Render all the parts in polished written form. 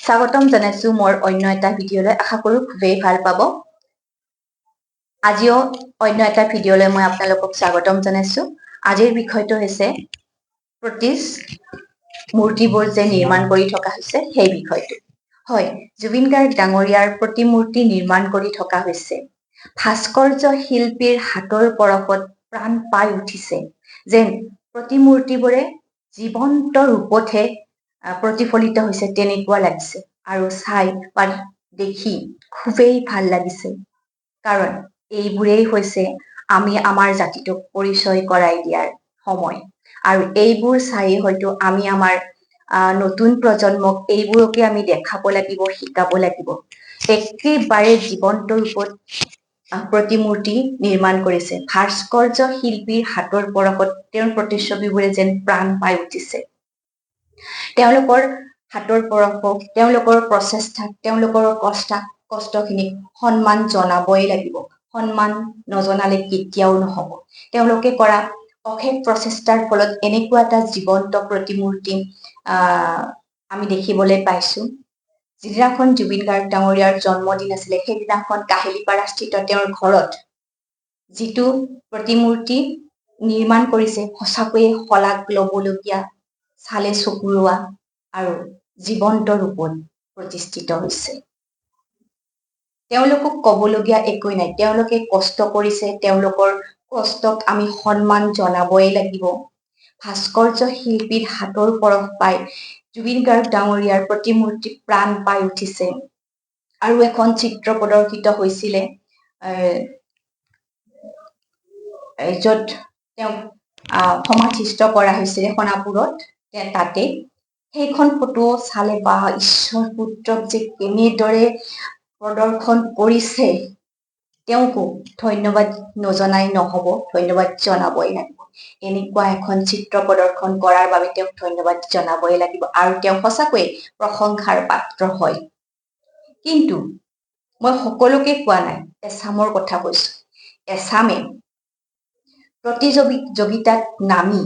স্বাগতম জনাইছো মোৰ অন্য এটা ভিডিঅ'লৈ। আশা কৰো খুবেই ভাল পাব। আজিও অন্য এটা ভিডিঅ'লৈ মই আপোনালোকক স্বাগতম জনাইছো। আজিৰ বিষয়টো হৈছে মূৰ্তিবোৰ যে নিৰ্মাণ কৰি থকা হৈছে সেই বিষয়টো। হয়, জুবিন গাৰ্গ ডাঙৰীয়াৰ প্ৰতিমূৰ্তি নিৰ্মাণ কৰি থকা হৈছে। ভাস্কৰ্য শিল্পীৰ হাতৰ পৰশত প্ৰাণ পাই উঠিছে, যেন প্ৰতিমূৰ্তিবোৰে জীৱন্ত ৰূপতহে প্ৰতিফলিত হৈছে তেনেকুৱা লাগিছে। আৰু চাই বা দেখি খুবেই ভাল লাগিছে, কাৰণ এইবোৰেই হৈছে আমি আমাৰ জাতিটোক পৰিচয় কৰাই দিয়াৰ সময়। আৰু এইবোৰ চাই হয়তো আমি আমাৰ নতুন প্ৰজন্মক এইবোৰকে আমি দেখাব লাগিব, শিকাব লাগিব। একেবাৰে জীৱন্ত ৰূপত প্ৰতিমূৰ্তি নিৰ্মাণ কৰিছে। ভাস্কৰ্য শিল্পীৰ হাতৰ পৰশত তেওঁৰ প্ৰতিচ্ছবিবোৰে যেন প্ৰাণ পাই উঠিছে। তেওঁলোকৰ হাতৰ পৰশক, তেওঁলোকৰ প্ৰচেষ্টাক, তেওঁলোকৰ কষ্টখিনিক সন্মান জনাবই লাগিব। সন্মান নজনালে কেতিয়াও নহব। তেওঁলোকে কৰা অশেষ প্ৰচেষ্টাৰ ফলত এনেকুৱা এটা জীৱন্ত প্ৰতিমূৰ্তি আমি দেখিবলৈ পাইছো। যিদিনাখন জুবিন গাৰ্গ ডাঙৰীয়াৰ জন্মদিন আছিলে, সেইদিনাখন কাহিলীপাৰাস্থিত তেওঁৰ ঘৰত যিটো প্ৰতিমূৰ্তি নিৰ্মাণ কৰিছে, সঁচাকৈয়ে শলাগ লবলগীয়া, চালে চকুৰোৱা আৰু জীৱন্ত ৰূপত প্ৰতিষ্ঠিত হৈছে। তেওঁলোকক কবলগীয়া একোৱেই নাই। তেওঁলোকে কষ্ট কৰিছে, তেওঁলোকৰ কষ্টক আমি সন্মান জনাবই লাগিব। ভাস্কৰ্য শিল্পীৰ হাতৰ পৰশ পাই জুবিন গাৰ্গ ডাঙৰীয়াৰ প্ৰতিমূৰ্তি প্ৰাণ পাই উঠিছে। আৰু এখন চিত্ৰ প্ৰদৰ্শিত হৈছিলে য'ত তেওঁক সমাধিস্থ কৰা হৈছিলে সোণাপুৰত, তাতে সেইখন ফটো চালে বা ঈশ্বৰ পুত্ৰক যে কেনেদৰে প্ৰদৰ্শন কৰিছে, তেওঁকো ধন্যবাদ নজনাই নহব, ধন্যবাদ জনাবই লাগিব। এনেকুৱা এখন চিত্ৰ প্ৰদৰ্শন কৰাৰ বাবে তেওঁক ধন্যবাদ জনাবই লাগিব, আৰু তেওঁ সঁচাকৈয়ে প্ৰশংসাৰ পাত্ৰ হয়। কিন্তু মই সকলোকে কোৱা নাই, এচামৰ কথা কৈছো। এচামে প্ৰতিযোগিতাত নামি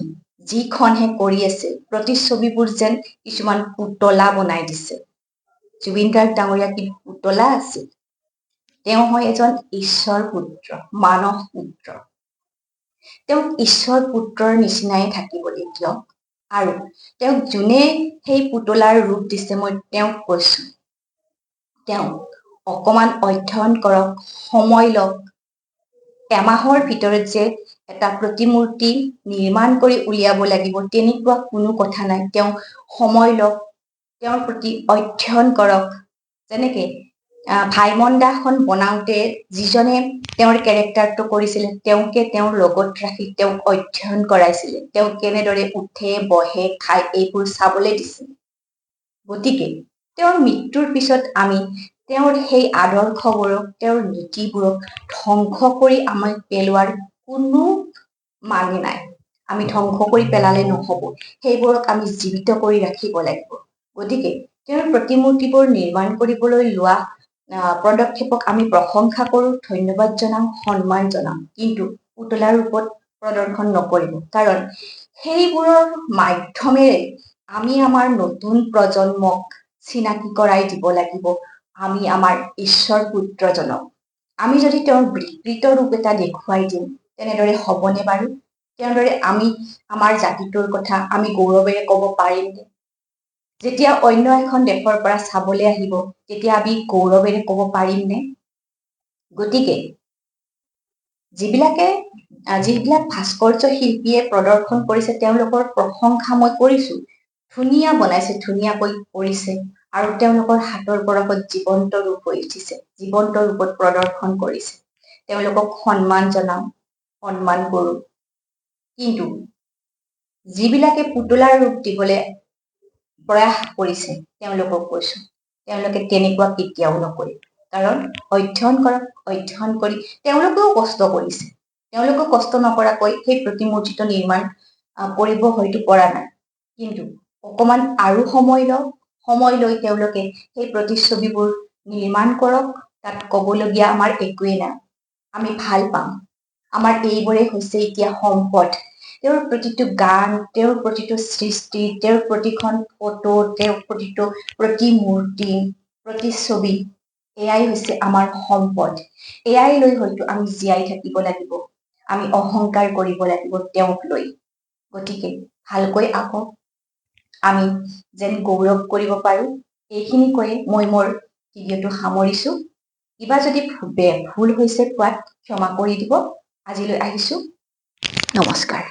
যিখনহে কৰি আছে, প্ৰতিচ্ছবিবোৰ যেন কিছুমান পুতলা বনাই দিছে। জুবিন গাৰ্গ ডাঙৰীয়া কি পুতলা আছিল? তেওঁ হয় এজন ঈশ্বৰ পুত্ৰ, মানৱ পুত্ৰ। তেওঁক ঈশ্বৰ পুত্ৰৰ নিচিনাই থাকিবলৈ দিয়ক। আৰু তেওঁক যোনে সেই পুতলাৰ ৰূপ দিছে, মই তেওঁক কৈছো, তেওঁ অকমান অধ্যয়ন কৰক, সময় লওক। এমাহৰ ভিতৰত যে এটা প্ৰতিমূৰ্তি নিৰ্মাণ কৰি উলিয়াব লাগিব তেনেকুৱা কোনো কথা নাই। তেওঁ সময় লওক, তেওঁৰ প্ৰতি অধ্যয়ন কৰক। যেনেকে ভাইমন দাখন বনাওতে যিজনে তেওঁৰ কেৰেক্টাৰটো কৰিছিলে, তেওঁকে তেওঁৰ লগত ৰাখি তেওঁক অধ্যয়ন কৰাইছিলে। তেওঁ কেনেদৰে উঠে, বহে, খায়, এইবোৰ চাবলৈ দিছিল। গতিকে তেওঁৰ মৃত্যুৰ পিছত আমি তেওঁৰ সেই আদৰ্শবোৰক, তেওঁৰ নীতিবোৰক ধ্বংস কৰি আমাক পেলোৱাৰ কোনো মানে নাই। আমি ধ্বংস কৰি পেলালে নহব, সেইবোৰক আমি জীৱিত কৰি ৰাখিব লাগিব। গতিকে তেওঁৰ প্ৰতিমূৰ্তিবোৰ নিৰ্মাণ কৰিবলৈ লোৱা পদক্ষেপক আমি প্ৰশংসা কৰো, ধন্যবাদ জনাও, সন্মান জনাও। কিন্তু পুতলাৰ ৰূপত প্ৰদৰ্শন নকৰিব, কাৰণ সেইবোৰৰ মাধ্যমেৰে আমি আমাৰ নতুন প্ৰজন্মক চিনাকি কৰাই দিব লাগিব আমি আমাৰ ঈশ্বৰ পুত্ৰজনক। আমি যদি তেওঁৰ বিকৃত ৰূপ এটা দেখুৱাই দিম, তেনেদৰে হবনে বাৰু? তেনেদৰে আমি আমাৰ জাতিটোৰ কথা আমি গৌৰৱেৰে কব পাৰিমনে? যেতিয়া অন্য এখন দেশৰ পৰা চাবলৈ আহিব, তেতিয়া আমি গৌৰৱেৰে কব পাৰিমনে? গতিকে যিবিলাক ভাস্কৰ্য শিল্পীয়ে প্ৰদৰ্শন কৰিছে, তেওঁলোকৰ প্ৰশংসা মই কৰিছো। ধুনীয়া বনাইছে, ধুনীয়াকৈ কৰিছে, আৰু তেওঁলোকৰ হাতৰ পৰশত জীৱন্ত ৰূপ হৈ উঠিছে, জীৱন্ত ৰূপত প্ৰদৰ্শন কৰিছে। তেওঁলোকক সন্মান জনাও, সন্মান কৰো। কিন্তু যিবিলাকে পুতলাৰ ৰূপ দিবলৈ প্ৰয়াস কৰিছে, তেওঁলোকক কৈছো, তেওঁলোকে তেনেকুৱা কেতিয়াও নকৰিব। কাৰণ অধ্যয়ন কৰক, অধ্যয়ন কৰি তেওঁলোকেও কষ্ট কৰিছে। তেওঁলোকেও কষ্ট নকৰাকৈ সেই প্ৰতিমূৰ্তিটো নিৰ্মাণ কৰিব হয়তো পৰা নাই। কিন্তু অকমান আৰু সময় লওক, সময় লৈ তেওঁলোকে সেই প্ৰতিচ্ছবিবোৰ নিৰ্মাণ কৰক। তাত কবলগীয়া আমাৰ একোৱেই নাই। আমি ভাল পাম। আমাৰ এইবোৰে হৈছে এতিয়া সম্পদ। তেওঁৰ প্ৰতিটো গান, তেওঁৰ প্ৰতিটো সৃষ্টি, তেওঁৰ প্ৰতিখন ফটো, তেওঁৰ প্ৰতিটো প্ৰতিমূৰ্তি, প্ৰতিচ্ছবি, এয়াই হৈছে আমাৰ সম্পদ। এয়াই লৈ হয়তো আমি জীয়াই থাকিব লাগিব। আমি অহংকাৰ কৰিব লাগিব তেওঁক লৈ। গতিকে ভালকৈ আহক, আমি যেন গৌৰৱ কৰিব পাৰো। এইখিনি কৈয়ে মই মোৰ ভিডিঅ'টো সামৰিছো। কিবা যদি ভুল হৈছে কোৱাত ক্ষমা কৰি দিব। আজিলৈ আহিছো। নমস্কাৰ।